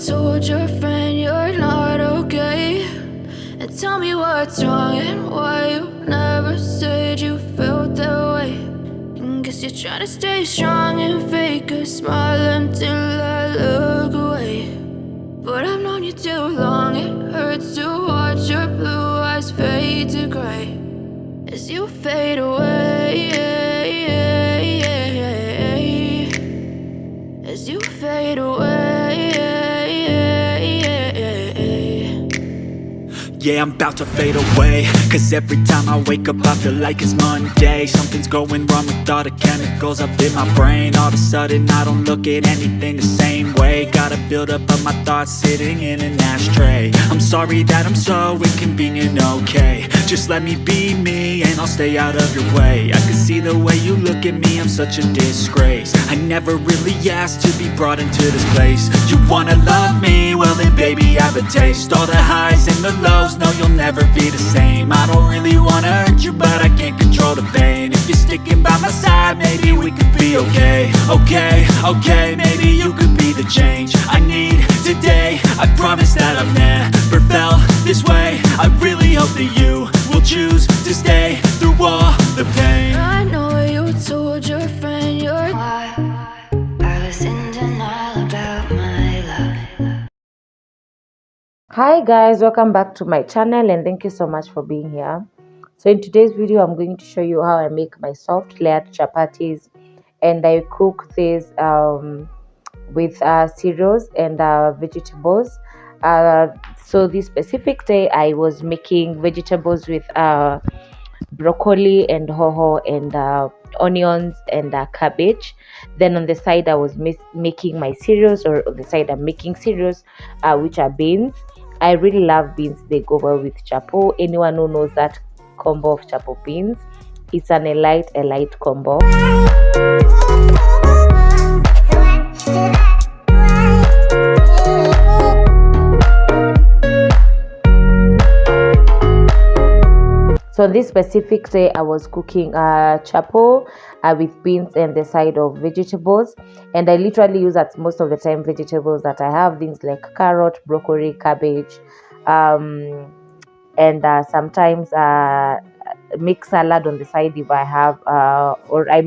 told your friend you're not okay, and tell me what's wrong and why you never said you felt that way. And guess you're trying to stay strong and fake a smile until I look away. But I've known you too long, it hurts to watch your blue eyes fade to gray as you fade away, as you fade away. Yeah, I'm about to fade away, cause every time I wake up I feel like it's Monday. Something's going wrong with all the chemicals up in my brain. All of a sudden I don't look at anything the same way. Gotta build up of my thoughts sitting in an ashtray. I'm sorry that I'm so inconvenient, okay. Just let me be me and I'll stay out of your way. I can see the way you look at me, I'm such a disgrace. I never really asked to be brought into this place. You wanna love me? Well then baby I have a taste. All the highs and the lows, no you'll never be the same. I don't really wanna hurt you but I can't control the pain. If you're sticking by my side maybe we could be okay. Okay, maybe you could be the change I need today. I promise that I've never felt this way. I really hope that you will choose to stay through all the pain. I know you told your friend you're I was in denial about my love. Hi guys, welcome back to my channel and thank you so much for being here. So in today's video I'm going to show you how I make my soft layered chapatis, and I cook this with cereals and vegetables. So this specific day I was making vegetables with broccoli and hoho and onions and cabbage. Then on the side I was making my cereals, or on the side I'm making cereals which are beans. I really love beans, they go well with chapo. Anyone who knows that combo of chapo beans, it's an elite combo. So this specific day I was cooking chapo with beans and the side of vegetables, and I literally use at most of the time vegetables that I have, things like carrot, broccoli, cabbage, and sometimes make salad on the side if I have, or I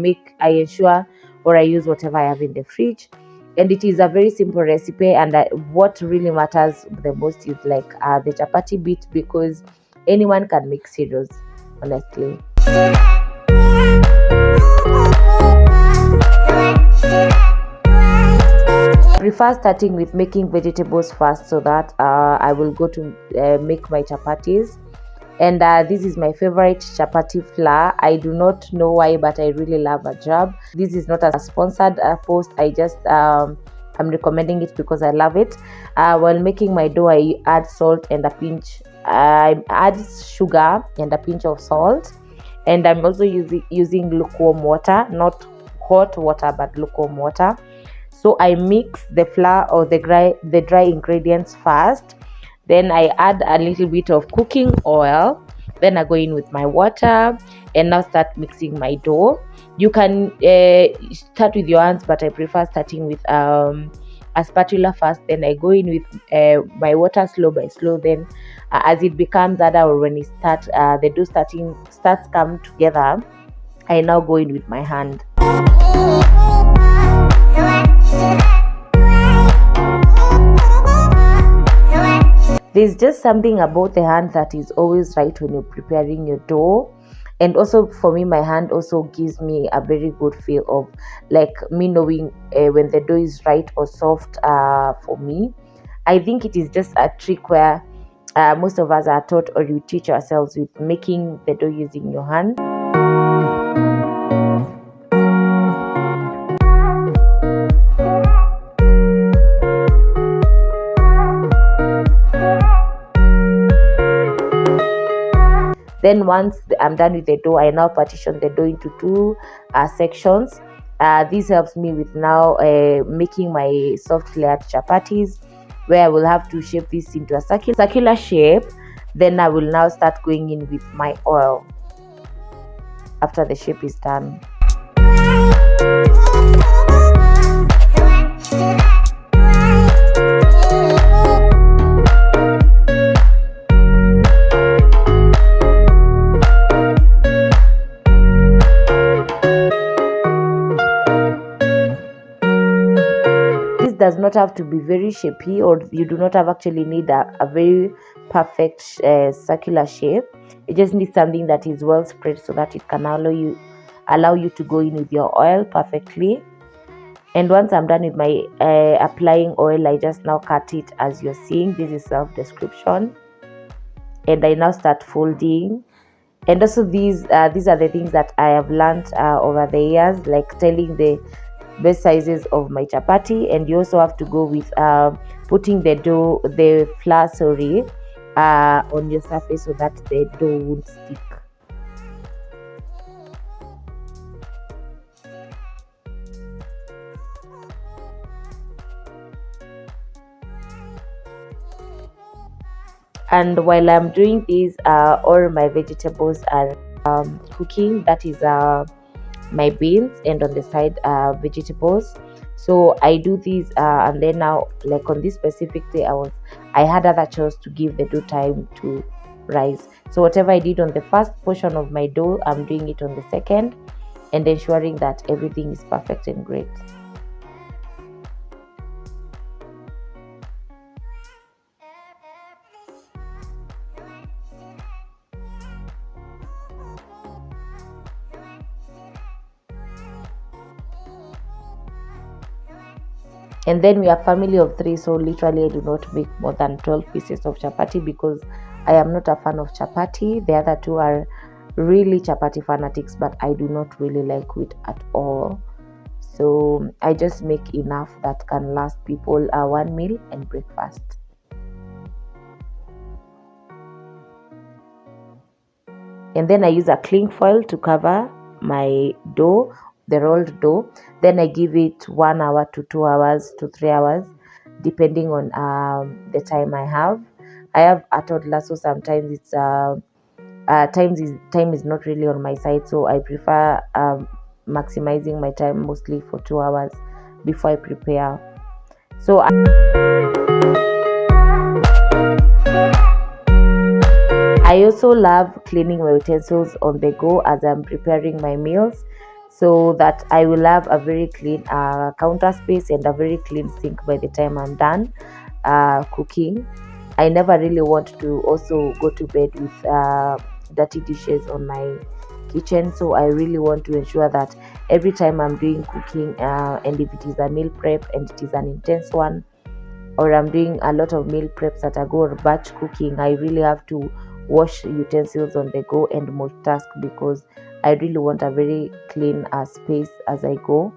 ensure or I use whatever I have in the fridge. And it is a very simple recipe, and what really matters the most is like the chapati bit, because anyone can make cereals, honestly. I prefer starting with making vegetables first, so that I will go to make my chapatis. And this is my favorite chapati flour. I do not know why, but I really love a job. This is not a sponsored post. I just I'm recommending it because I love it. While making my dough, I add salt and I add sugar and a pinch of salt, and I'm also using lukewarm water, not hot water but lukewarm water. So I mix the flour or the dry ingredients first, then I add a little bit of cooking oil, then I go in with my water and now start mixing my dough. You can start with your hands, but I prefer starting with a spatula first. Then I go in with my water slow by slow. Then as it becomes harder, or when it starts the dough starts come together, I now go in with my hand. There's just something about the hand that is always right when you're preparing your dough. And also for me, my hand also gives me a very good feel of like me knowing when the dough is right or soft for me. I think it is just a trick where most of us are taught, or you teach ourselves, with making the dough using your hand. Then once I'm done with the dough, I now partition the dough into two sections. This helps me with now making my soft layered chapatis, where I will have to shape this into a circular shape. Then I will now start going in with my oil after the shape is done. does not have to be very shapy, or you do not have actually need a very perfect circular shape. You just need something that is well spread so that it can allow you to go in with your oil perfectly. And once I'm done with my applying oil, I just now cut it as you're seeing. This is self description, and I now start folding. And also these are the things that I have learned over the years, like telling the best sizes of my chapati. And you also have to go with putting the flour, sorry, on your surface so that the dough won't stick. And while I'm doing this, all my vegetables are cooking. That is my beans, and on the side vegetables. So I do this, and then now, like on this specific day, I had other chores to give the dough time to rise. So whatever I did on the first portion of my dough, I'm doing it on the second, and ensuring that everything is perfect and great. And then we are family of three, so literally I do not make more than 12 pieces of chapati because I am not a fan of chapati. The other two are really chapati fanatics, but I do not really like wheat at all. So I just make enough that can last people one meal and breakfast. And then I use a cling foil to cover my dough, the rolled dough. Then I give it 1 hour to 2 hours to 3 hours, depending on the time I have. I have a toddler, so sometimes it's time is not really on my side, so I prefer maximizing my time mostly for 2 hours before I prepare. So I also love cleaning my utensils on the go as I'm preparing my meals, so that I will have a very clean counter space and a very clean sink by the time I'm done cooking. I never really want to also go to bed with dirty dishes on my kitchen, so I really want to ensure that every time I'm doing cooking, and if it is a meal prep and it is an intense one, or I'm doing a lot of meal preps that I go or batch cooking, I really have to wash utensils on the go and multitask because I really want a very clean space as I go.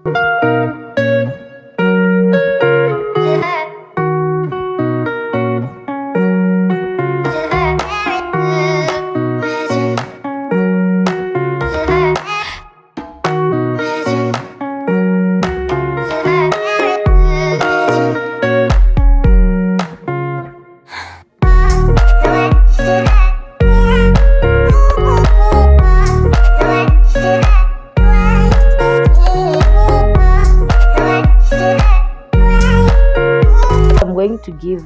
I'm going to give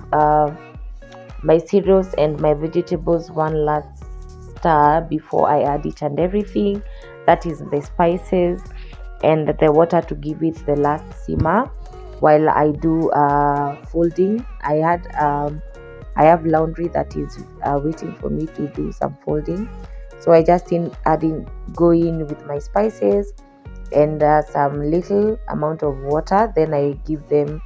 my cereals and my vegetables one last stir before I add each and everything. That is the spices and the water to give it the last simmer. While I do folding, I have laundry that is waiting for me to do some folding. So I just go in with my spices and some little amount of water. Then I give them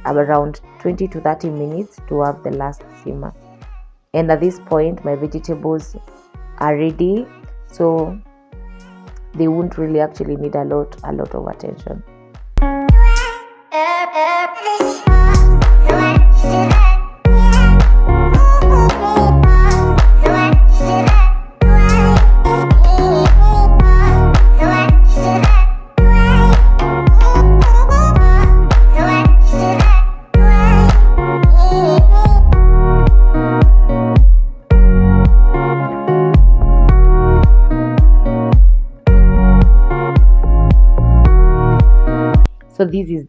around 20 to 30 minutes to have the last simmer. And at this point, my vegetables are ready, so they won't really actually need a lot of attention. So this is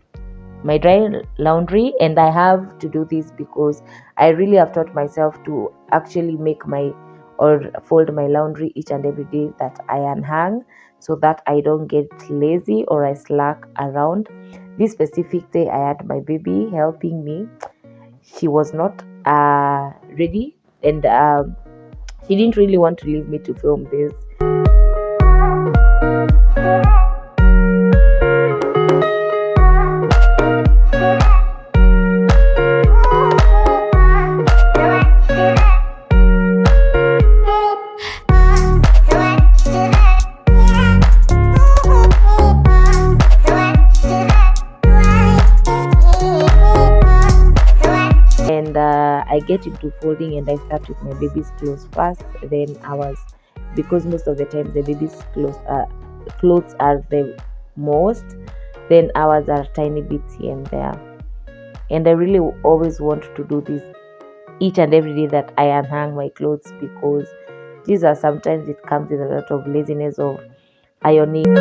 my dry laundry, and I have to do this because I really have taught myself to actually make my or fold my laundry each and every day that I unhang, so that I don't get lazy or I slack around. This specific day I had my baby helping me. She was not ready, and she didn't really want to leave me to film this. I get into folding and I start with my baby's clothes first. Then because most of the time the baby's clothes are the most, then ours are tiny bits here and there. And I really always want to do this each and every day that I unhang my clothes, because these are sometimes it comes with a lot of laziness of ironing.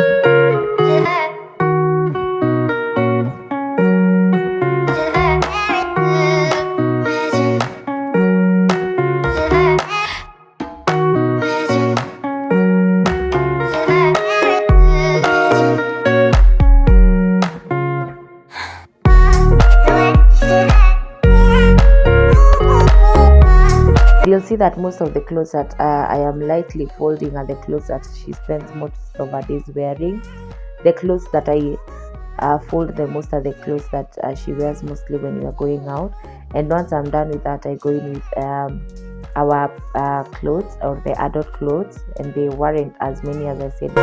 You'll see that most of the clothes that I am lightly folding are the clothes that she spends most of her days wearing. The clothes that I fold the most are the clothes that she wears mostly when we are going out. And once I'm done with that, I go in with our clothes, or the adult clothes, and they weren't as many as I said.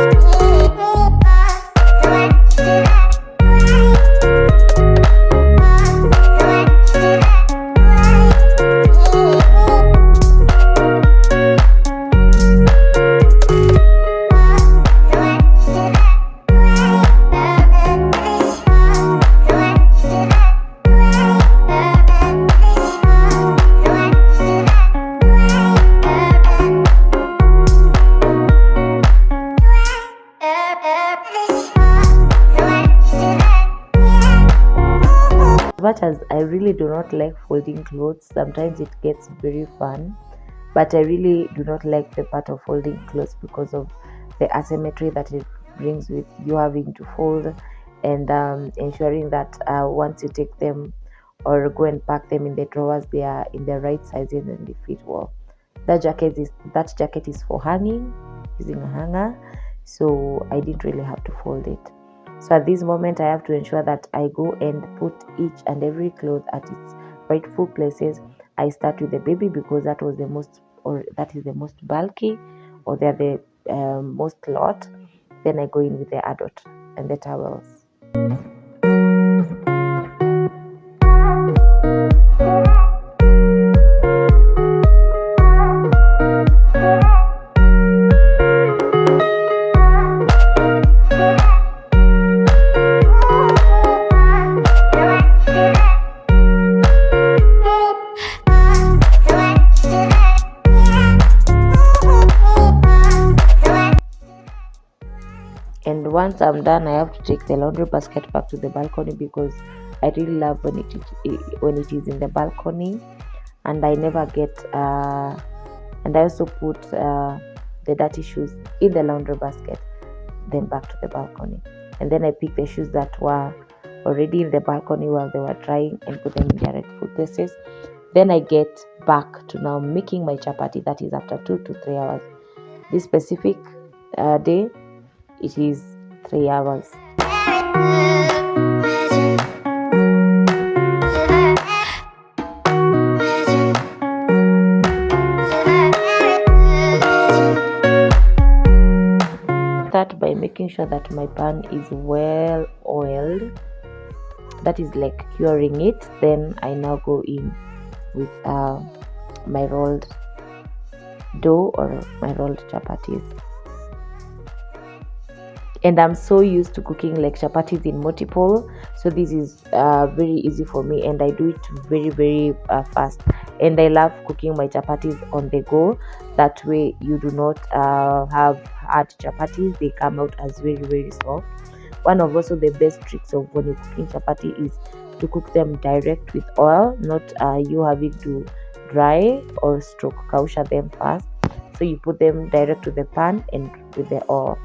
Much as I really do not like folding clothes, sometimes it gets very fun, but I really do not like the part of folding clothes because of the asymmetry that it brings with you having to fold and ensuring that once you take them or go and pack them in the drawers, they are in the right sizes and they fit well. That jacket is for hanging, using a hanger, so I didn't really have to fold it. So at this moment, I have to ensure that I go and put each and every cloth at its rightful places. I start with the baby because that is the most bulky, or they're the most lot. Then I go in with the adult and the towels. And once I'm done, I have to take the laundry basket back to the balcony because I really love when it is in the balcony, and I never get and I also put the dirty shoes in the laundry basket, then back to the balcony, and then I pick the shoes that were already in the balcony while they were drying and put them in their rightful places. Then I get back to now making my chapati. That is after 2 to 3 hours. This specific day, it is 3 hours. Start by making sure that my pan is well oiled. That is like curing it. Then I now go in with my rolled dough or my rolled chapatis. And I'm so used to cooking like chapatis in multiple, so this is very easy for me, and I do it very, very fast. And I love cooking my chapatis on the go. That way you do not have hard chapatis. They come out as very, very soft. One of also the best tricks of when you're cooking chapati is to cook them direct with oil, not you having to dry or stroke kausha them fast. So you put them direct to the pan and with the oil.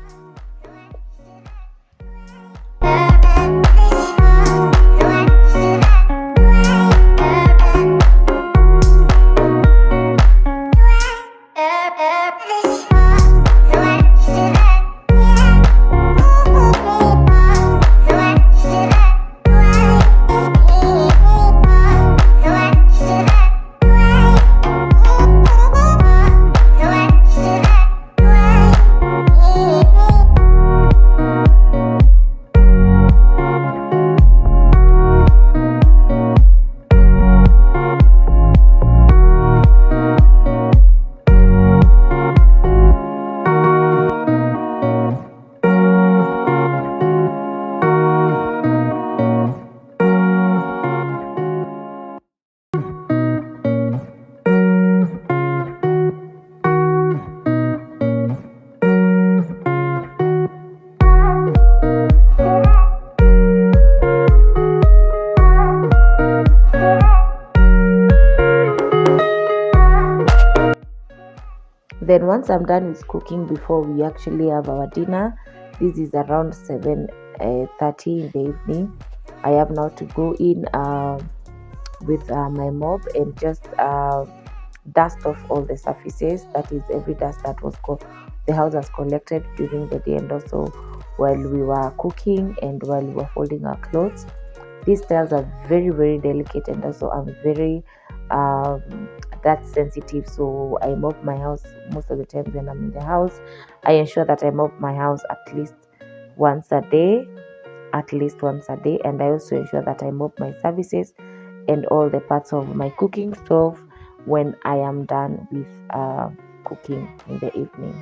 Then once I'm done with cooking, before we actually have our dinner, this is around 7:30 in the evening. I have now to go in with my mop and just dust off all the surfaces, that is every dust that the house has collected during the day, and also while we were cooking and while we were folding our clothes. These tiles are very, very delicate, and also I'm very that sensitive, so I mop my house most of the times when I'm in the house. I ensure that I mop my house at least once a day, and I also ensure that I mop my services and all the parts of my cooking stove when I am done with cooking in the evening.